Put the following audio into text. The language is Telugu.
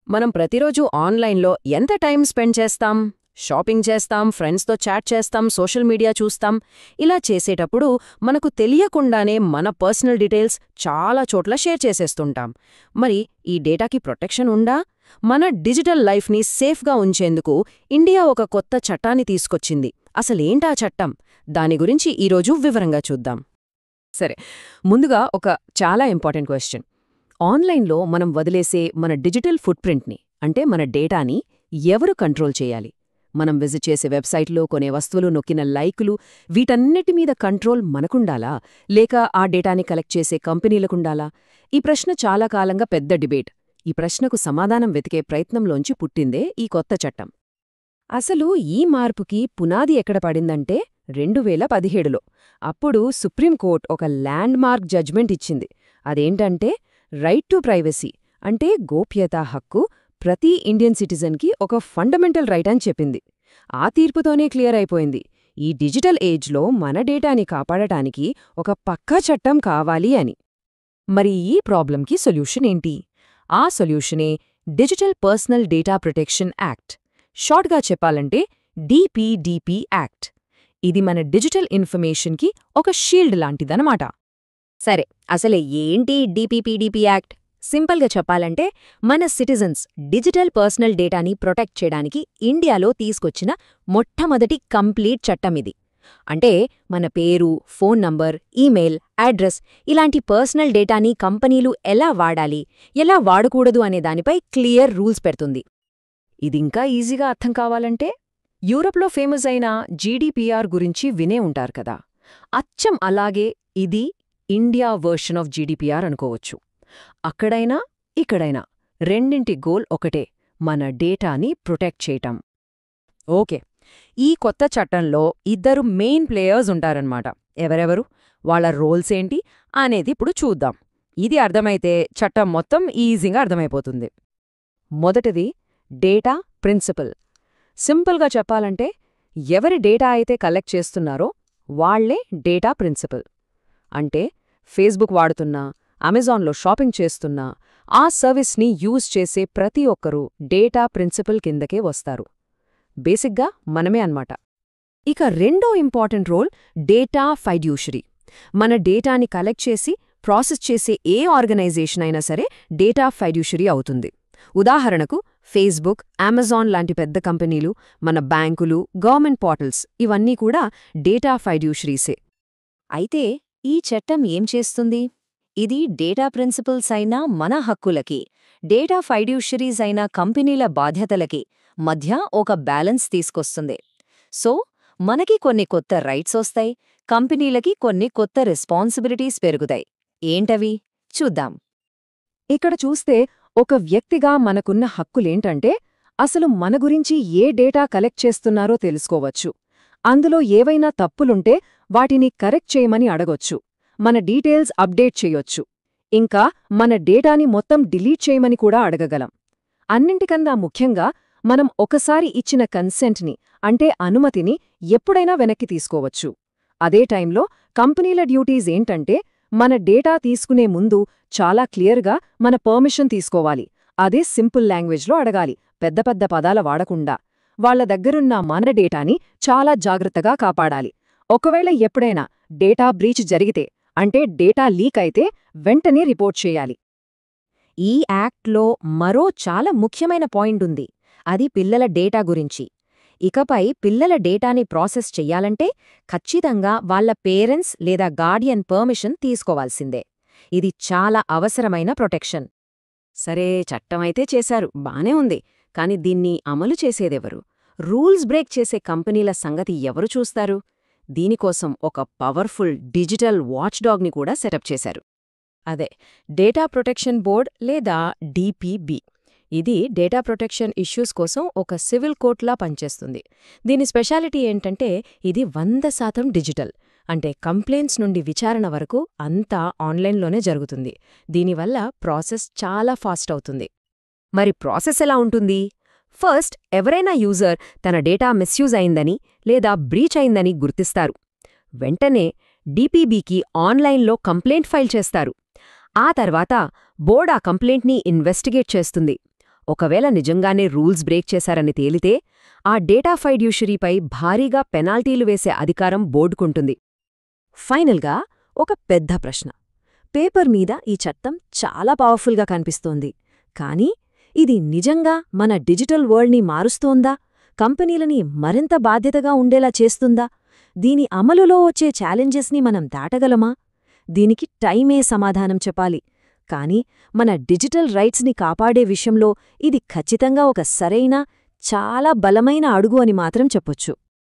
మనం ప్రతిరోజు ఆన్లైన్లో ఎంత టైం స్పెండ్ చేస్తాం? షాపింగ్ చేస్తాం, ఫ్రెండ్స్తో చాట్ చేస్తాం, సోషల్ మీడియా చూస్తాం. ఇలా చేసేటప్పుడు మనకు తెలియకుండానే మన పర్సనల్ డీటెయిల్స్ చాలా చోట్ల షేర్ చేసేస్తుంటాం. మరి ఈ డేటాకి ప్రొటెక్షన్ ఉందా? మన డిజిటల్ లైఫ్ని సేఫ్గా ఉంచేందుకు ఇండియా ఒక కొత్త చట్టాన్ని తీసుకొచ్చింది. అసలేంటా చట్టం? దాని గురించి ఈరోజు వివరంగా చూద్దాం. సరే, ముందుగా ఒక చాలా ఇంపార్టెంట్ క్వశ్చన్. ఆన్లైన్లో మనం వదిలేసే మన డిజిటల్ ఫుట్ప్రింట్ని, అంటే మన డేటాని ఎవరు కంట్రోల్ చేయాలి? మనం విజిట్ చేసే వెబ్సైట్లో కొనే వస్తువులు నొక్కిన లైకులు, వీటన్నిటి మీద కంట్రోల్ మనకుండాలా, లేక ఆ డేటాని కలెక్ట్ చేసే కంపెనీలకుండాలా? ఈ ప్రశ్న చాలా కాలంగా పెద్ద డిబేట్. ఈ ప్రశ్నకు సమాధానం వెతికే ప్రయత్నంలోంచి పుట్టిందే ఈ కొత్త చట్టం. అసలు ఈ మార్పుకి పునాది ఎక్కడ పడిందంటే 2017లో. అప్పుడు సుప్రీంకోర్టు ఒక ల్యాండ్ మార్క్ జడ్జ్మెంట్ ఇచ్చింది. అదేంటంటే రైట్ టు ప్రైవసీ, అంటే గోప్యతా హక్కు ప్రతి ఇండియన్ సిటిజన్కి ఒక ఫండమెంటల్ రైట్ అని చెప్పింది. ఆ తీర్పుతోనే క్లియర్ అయిపోయింది, ఈ డిజిటల్ ఏజ్లో మన డేటాని కాపాడటానికి ఒక పక్కా చట్టం కావాలి అని. మరి ఈ ప్రాబ్లంకి సొల్యూషన్ ఏంటి? ఆ సొల్యూషనే digital personal data protection act. షార్ట్గా చెప్పాలంటే డిపిడిపి యాక్ట్. ఇది మన డిజిటల్ ఇన్ఫర్మేషన్కి ఒక షీల్డ్ లాంటిదన్నమాట. సరే, అసలే ఏంటి డిపిపిడిపి యాక్ట్? సింపుల్గా చెప్పాలంటే మన సిటిజన్స్ డిజిటల్ పర్సనల్ డేటాని ప్రొటెక్ట్ చేయడానికి ఇండియాలో తీసుకొచ్చిన మొట్టమొదటి కంప్లీట్ చట్టం ఇది. అంటే మన పేరు, ఫోన్ నంబర్, ఈమెయిల్, అడ్రస్ ఇలాంటి పర్సనల్ డేటాని కంపెనీలు ఎలా వాడాలి, ఎలా వాడకూడదు అనే దానిపై క్లియర్ రూల్స్ పెడుతుంది. ఇదింకా ఈజీగా అర్థం కావాలంటే యూరప్లో ఫేమస్ అయిన జీడీపీఆర్ గురించి వినే ఉంటారు కదా. అచ్చం అలాగే ఇది ఇండియా వర్షన్ ఆఫ్ జీడీపీఆర్ అనుకోవచ్చు. అక్కడైనా ఇక్కడైనా రెండింటి గోల్ ఒకటే, మన డేటాని ప్రొటెక్ట్ చేయటం. ఓకే, ఈ కొత్త చట్టంలో ఇద్దరు మెయిన్ ప్లేయర్స్ ఉంటారన్నమాట. ఎవరెవరు, వాళ్ళ రోల్స్ ఏంటి అనేది ఇప్పుడు చూద్దాం. ఇది అర్థమైతే చట్టం మొత్తం ఈజీగా అర్థమైపోతుంది. మొదటిది డేటా ప్రిన్సిపల్. సింపుల్గా చెప్పాలంటే ఎవరి డేటా అయితే కలెక్ట్ చేస్తున్నారో వాళ్లే డేటా ప్రిన్సిపల్. అంటే ఫేస్బుక్ వాడుతున్నా, అమెజాన్లో షాపింగ్ చేస్తున్నా, ఆ సర్వీస్ని యూజ్ చేసే ప్రతి ఒక్కరూ డేటా ప్రిన్సిపల్ కిందకే వస్తారు. బేసిక్గా మనమే అన్నమాట. ఇక రెండో ఇంపార్టెంట్ రోల్ డేటా ఫైడ్యూషరీ. మన డేటాని కలెక్ట్ చేసి ప్రాసెస్ చేసే ఏ ఆర్గనైజేషన్ అయినా సరే డేటా ఫైడ్యూషరీ అవుతుంది. ఉదాహరణకు ఫేస్బుక్, అమెజాన్ లాంటి పెద్ద కంపెనీలు, మన బ్యాంకులు, గవర్నమెంట్ పోర్టల్స్ ఇవన్నీ కూడా డేటా ఫైడ్యూషరీసే. అయితే ఈ చట్టం ఏం చేస్తుంది? ఇది డేటా ప్రిన్సిపల్స్ అయిన మన హక్కులకి, డేటా ఫైడ్యూషరీస్ అయిన కంపెనీల బాధ్యతలకి మధ్య ఒక బ్యాలెన్స్ తీసుకొస్తుంది. సో మనకి కొన్ని కొత్త రైట్స్ వస్తాయి, కంపెనీలకి కొన్ని కొత్త రెస్పాన్సిబిలిటీస్ పెరుగుతాయి. ఏంటవి చూద్దాం. ఇక్కడ చూస్తే ఒక వ్యక్తిగా మనకున్న హక్కులేంటంటే అసలు మన గురించి ఏ డేటా కలెక్ట్ చేస్తున్నారో తెలుసుకోవచ్చు. అందులో ఏవైనా తప్పులుంటే వాటిని కరెక్ట్ చేయమని అడగొచ్చు. మన డీటెయిల్స్ అప్డేట్ చేయొచ్చు. ఇంకా మన డేటాని మొత్తం డిలీట్ చేయమని కూడా అడగగలం. అన్నింటికన్నా ముఖ్యంగా మనం ఒకసారి ఇచ్చిన కన్సెంట్ని, అంటే అనుమతిని ఎప్పుడైనా వెనక్కి తీసుకోవచ్చు. అదే టైంలో కంపెనీల డ్యూటీస్ ఏంటంటే మన డేటా తీసుకునే ముందు చాలా క్లియర్గా మన పర్మిషన్ తీసుకోవాలి. అదే సింపుల్ లాంగ్వేజ్లో అడగాలి, పెద్ద పెద్ద పదాల వాడకుండా. వాళ్ల దగ్గరున్న మన డేటాని చాలా జాగ్రత్తగా కాపాడాలి. ఒకవేళ ఎప్పుడైనా డేటా బ్రీచ్ జరిగితే, అంటే డేటా లీక్ అయితే వెంటనే రిపోర్ట్ చేయాలి. ఈ యాక్ట్లో మరో చాలా ముఖ్యమైన పాయింట్ ఉంది. అది పిల్లల డేటా గురించి. ఇకపై పిల్లల డేటాని ప్రాసెస్ చెయ్యాలంటే ఖచ్చితంగా వాళ్ల పేరెంట్స్ లేదా గార్డియన్ పర్మిషన్ తీసుకోవాల్సిందే. ఇది చాలా అవసరమైన ప్రొటెక్షన్. సరే, చట్టమైతే చేశారు, బానే ఉంది. కాని దీన్ని అమలు చేసేదెవరు? రూల్స్ బ్రేక్ చేసే కంపెనీల సంగతి ఎవరు చూస్తారు? దీనికోసం ఒక పవర్ఫుల్ డిజిటల్ వాచ్డాగ్ని కూడా సెటప్ చేశారు. అదే డేటా ప్రొటెక్షన్ బోర్డ్ లేదా డిపిబి. ఇది డేటా ప్రొటెక్షన్ ఇష్యూస్ కోసం ఒక సివిల్ కోర్టులా పనిచేస్తుంది. దీని స్పెషాలిటీ ఏంటంటే ఇది 100% డిజిటల్. అంటే కంప్లైంట్స్ నుండి విచారణ వరకు అంతా ఆన్లైన్లోనే జరుగుతుంది. దీనివల్ల ప్రాసెస్ చాలా ఫాస్ట్ అవుతుంది. మరి ప్రాసెస్ ఎలా ఉంటుంది? ఫస్ట్, ఎవరైనా యూజర్ తన డేటా మిస్యూజ్ అయిందని లేదా బ్రీచ్ అయిందని గుర్తిస్తారు. వెంటనే డిపిబికి ఆన్లైన్లో కంప్లైంట్ ఫైల్ చేస్తారు. ఆ తర్వాత బోర్డ్ ఆ కంప్లైంట్ని ఇన్వెస్టిగేట్ చేస్తుంది. ఒకవేళ నిజంగానే రూల్స్ బ్రేక్ చేశారని తేలితే ఆ డేటా ఫైడ్యూషరీపై భారీగా పెనాల్టీలు వేసే అధికారం బోర్డుకుంటుంది. ఫైనల్గా ఒక పెద్ద ప్రశ్న. పేపర్ మీద ఈ చట్టం చాలా పవర్ఫుల్గా కనిపిస్తోంది, కానీ ఇది నిజంగా మన డిజిటల్ వరల్డ్ని మారుస్తోందా? కంపెనీలని మరింత బాధ్యతగా ఉండేలా చేస్తుందా? దీని అమలులో వచ్చే ఛాలెంజెస్ని మనం దాటగలమా? దీనికి టైమే సమాధానం చెప్పాలి. కానీ మన డిజిటల్ రైట్స్ని కాపాడే విషయంలో ఇది ఖచ్చితంగా ఒక సరైన, చాలా బలమైన అడుగు అని మాత్రం చెప్పొచ్చు.